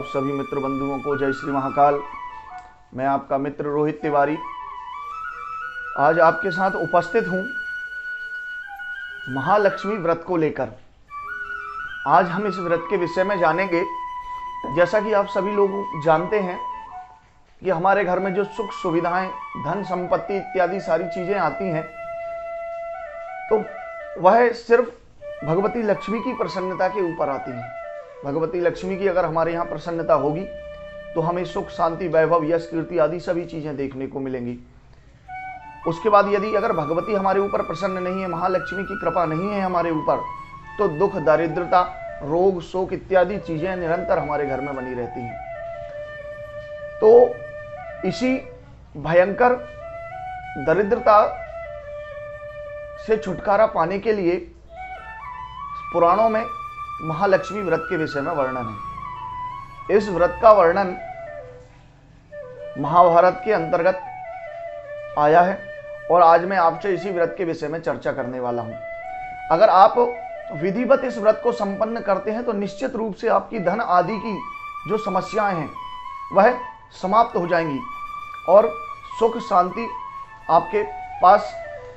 सभी मित्र बंधुओं को जय श्री महाकाल। मैं आपका मित्र रोहित तिवारी आज आपके साथ उपस्थित हूँ महालक्ष्मी व्रत को लेकर। आज हम इस व्रत के विषय में जानेंगे। जैसा कि आप सभी लोग जानते हैं कि हमारे घर में जो सुख सुविधाएं, धन संपत्ति इत्यादि सारी चीजें आती हैं, तो वह सिर्फ भगवती लक्ष्मी की प्रसन्नता के ऊपर आती हैं। भगवती लक्ष्मी की अगर हमारे यहाँ प्रसन्नता होगी तो हमें सुख, शांति, वैभव, यश, कीर्ति आदि सभी चीजें देखने को मिलेंगी। उसके बाद यदि अगर भगवती हमारे ऊपर प्रसन्न नहीं है, महालक्ष्मी की कृपा नहीं है हमारे ऊपर, तो दुख, दारिद्रता, रोग, शोक इत्यादि चीजें निरंतर हमारे घर में बनी रहती हैं। तो इसी भयंकर दरिद्रता से छुटकारा पाने के लिए पुराणों में महालक्ष्मी व्रत के विषय में वर्णन है। इस व्रत का वर्णन महाभारत के अंतर्गत आया है और आज मैं आपसे इसी व्रत के विषय में चर्चा करने वाला हूं। अगर आप विधिवत इस व्रत को संपन्न करते हैं तो निश्चित रूप से आपकी धन आदि की जो समस्याएं हैं वह समाप्त हो जाएंगी और सुख शांति आपके पास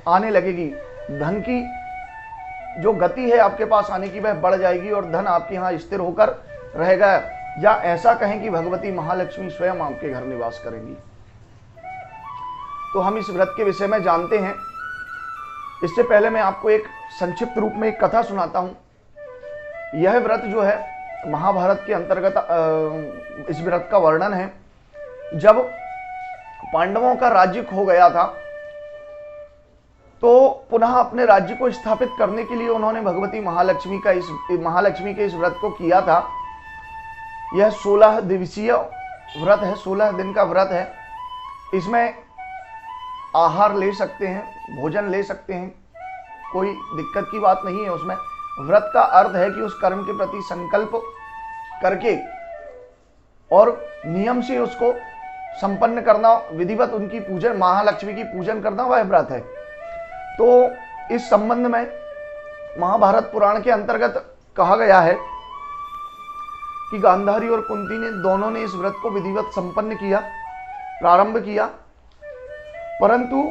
आने लगेगी। धन की जो गति है आपके पास आने की वह बढ़ जाएगी और धन आपके यहाँ स्थिर होकर रहेगा, या ऐसा कहें कि भगवती महालक्ष्मी स्वयं आपके घर निवास करेंगी। तो हम इस व्रत के विषय में जानते हैं। इससे पहले मैं आपको एक संक्षिप्त रूप में एक कथा सुनाता हूं। यह व्रत जो है महाभारत के अंतर्गत इस व्रत का वर्णन है। जब पांडवों का राज्य खो गया था तो पुनः अपने राज्य को स्थापित करने के लिए उन्होंने भगवती महालक्ष्मी के इस व्रत को किया था। यह 16 दिवसीय व्रत है, 16 दिन का व्रत है। इसमें आहार ले सकते हैं, भोजन ले सकते हैं, कोई दिक्कत की बात नहीं है उसमें। व्रत का अर्थ है कि उस कर्म के प्रति संकल्प करके और नियम से उसको संपन्न करना, विधिवत उनकी पूजन, महालक्ष्मी की पूजन करना, वह व्रत है। तो इस संबंध में महाभारत पुराण के अंतर्गत कहा गया है कि गांधारी और कुंती ने दोनों ने इस व्रत को विधिवत संपन्न किया, प्रारंभ किया, परंतु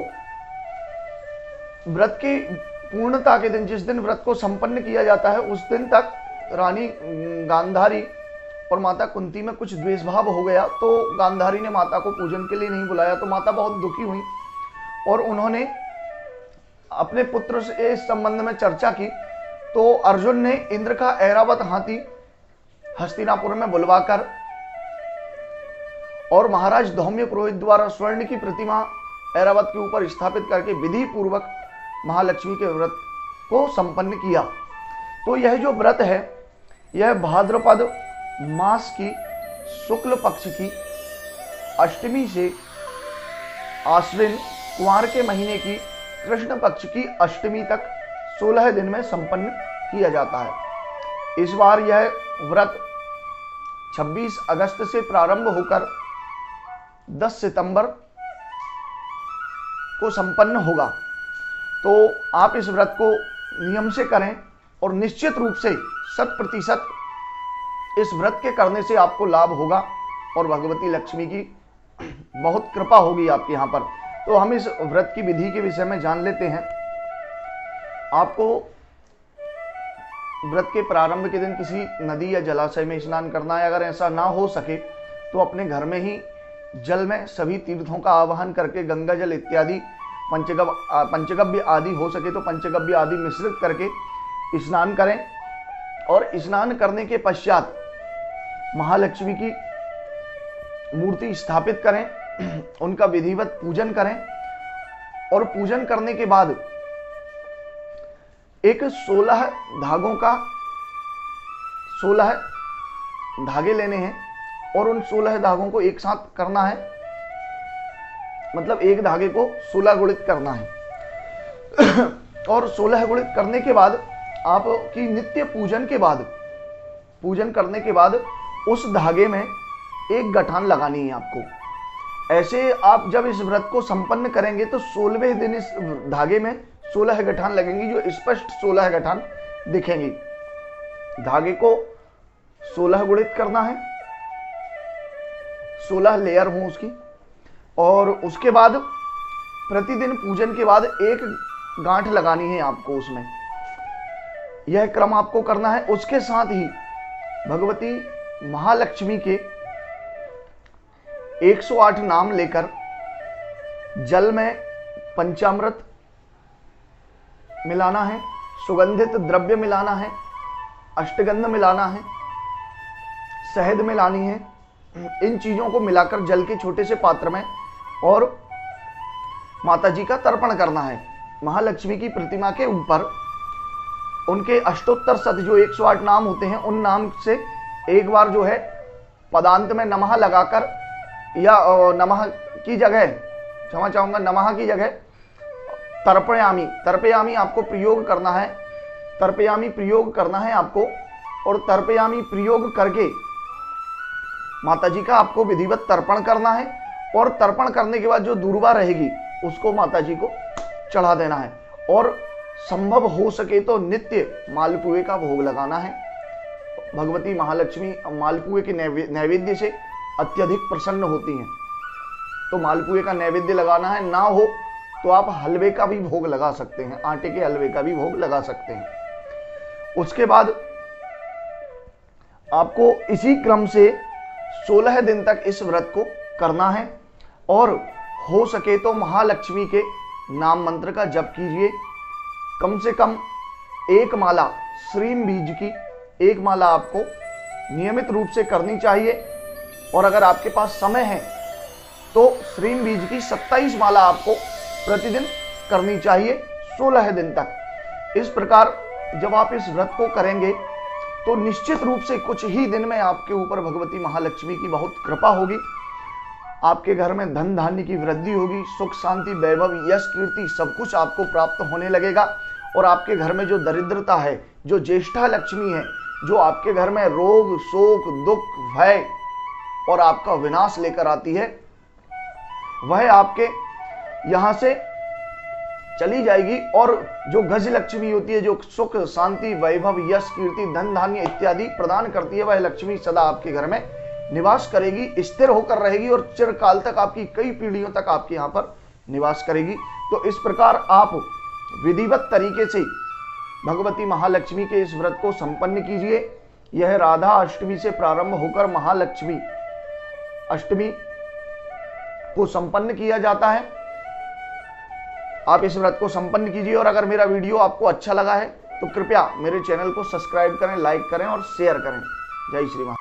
व्रत के पूर्णता के दिन, जिस दिन व्रत को संपन्न किया जाता है, उस दिन तक रानी गांधारी और माता कुंती में कुछ द्वेष भाव हो गया। तो गांधारी ने माता को पूजन के लिए नहीं बुलाया, तो माता बहुत दुखी हुई और उन्होंने अपने पुत्र से इस संबंध में चर्चा की। तो अर्जुन ने इंद्र का ऐरावत हाथी हस्तिनापुर में बुलवाकर और महाराज धौम्य पुरोहित द्वारा स्वर्ण की प्रतिमा ऐरावत के ऊपर स्थापित करके विधि पूर्वक महालक्ष्मी के व्रत को संपन्न किया। तो यह जो व्रत है यह भाद्रपद मास की शुक्ल पक्ष की अष्टमी से आश्विन कुंवार के महीने की कृष्ण पक्ष की अष्टमी तक 16 दिन में संपन्न किया जाता है। इस बार यह व्रत 26 अगस्त से प्रारंभ होकर 10 सितंबर को संपन्न होगा। तो आप इस व्रत को नियम से करें और निश्चित रूप से 100% इस व्रत के करने से आपको लाभ होगा और भगवती लक्ष्मी की बहुत कृपा होगी आपके यहाँ पर। तो हम इस व्रत की विधि के विषय में जान लेते हैं। आपको व्रत के प्रारंभ के दिन किसी नदी या जलाशय में स्नान करना है। अगर ऐसा ना हो सके तो अपने घर में ही जल में सभी तीर्थों का आवाहन करके गंगा जल इत्यादि पंचगव्य आदि, हो सके तो पंचगव्य आदि मिश्रित करके स्नान करें और स्नान करने के पश्चात महालक्ष्मी की मूर्ति स्थापित करें, उनका विधिवत पूजन करें और पूजन करने के बाद एक 16 धागे लेने हैं और उन 16 धागों को एक साथ करना है। मतलब एक धागे को 16 गुणित करना है और 16 गुणित करने के बाद आपकी नित्य पूजन करने के बाद उस धागे में एक गठान लगानी है आपको। ऐसे आप जब इस व्रत को संपन्न करेंगे तो 16वें दिन इस धागे में 16 गठान लगेंगी, जो स्पष्ट 16 गठान दिखेंगी। धागे को 16 गुणित करना है 16 लेयर हों उसकी। और उसके बाद प्रतिदिन पूजन के बाद एक गांठ लगानी है आपको उसमें, यह क्रम आपको करना है। उसके साथ ही भगवती महालक्ष्मी के 108 नाम लेकर जल में पंचामृत मिलाना है, सुगंधित द्रव्य मिलाना है, अष्टगंध मिलाना है, शहद मिलानी है। इन चीजों को मिलाकर जल के छोटे से पात्र में और माता जी का तर्पण करना है। महालक्ष्मी की प्रतिमा के ऊपर उनके अष्टोत्तर शत जो 108 नाम होते हैं, उन नाम से एक बार जो है पदांत में नमः लगाकर, या नमः की जगह, क्षमा चाहूंगा, नमः की जगह तर्पयामी, तर्पयामी आपको प्रयोग करना है। तर्पयामी प्रयोग करना है आपको, और तर्पयामी प्रयोग करके माता जी का आपको विधिवत तर्पण करना है। और तर्पण करने के बाद जो दूर्वा रहेगी उसको माता जी को चढ़ा देना है। और संभव हो सके तो नित्य मालपुए का भोग लगाना है। भगवती महालक्ष्मी मालपुए के नैवेद्य से अत्यधिक प्रसन्न होती हैं, तो मालपुए का नैवेद्य लगाना है। ना हो तो आप हलवे का भी भोग लगा सकते हैं, आटे के हलवे का भी भोग लगा सकते हैं। उसके बाद आपको इसी क्रम से 16 दिन तक इस व्रत को करना है। और हो सके तो महालक्ष्मी के नाम मंत्र का जप कीजिए। कम से कम एक माला श्रीम बीज की, एक माला आपको नियमित रूप से करनी चाहिए। और अगर आपके पास समय है तो श्रीम बीज की 27 माला आपको प्रतिदिन करनी चाहिए 16 दिन तक। इस प्रकार जब आप इस व्रत को करेंगे तो निश्चित रूप से कुछ ही दिन में आपके ऊपर भगवती महालक्ष्मी की बहुत कृपा होगी। आपके घर में धन धान्य की वृद्धि होगी, सुख शांति वैभव यश कीर्ति सब कुछ आपको प्राप्त होने लगेगा। और आपके घर में जो दरिद्रता है, जो ज्येष्ठा लक्ष्मी है, जो आपके घर में रोग शोक दुख भय और आपका विनाश लेकर आती है, वह आपके यहां से चली जाएगी। और जो गज लक्ष्मी होती है, जो सुख शांति वैभव यश कीर्ति धन धान्य इत्यादि प्रदान करती है, वह लक्ष्मी सदा आपके घर में निवास करेगी, स्थिर होकर रहेगी और चिरकाल तक, आपकी कई पीढ़ियों तक आपके यहाँ पर निवास करेगी। तो इस प्रकार आप विधिवत तरीके से भगवती महालक्ष्मी के इस व्रत को संपन्न कीजिए। यह राधा अष्टमी से प्रारंभ होकर महालक्ष्मी अष्टमी को संपन्न किया जाता है। आप इस व्रत को संपन्न कीजिए। और अगर मेरा वीडियो आपको अच्छा लगा है तो कृपया मेरे चैनल को सब्सक्राइब करें, लाइक करें और शेयर करें। जय श्री राम।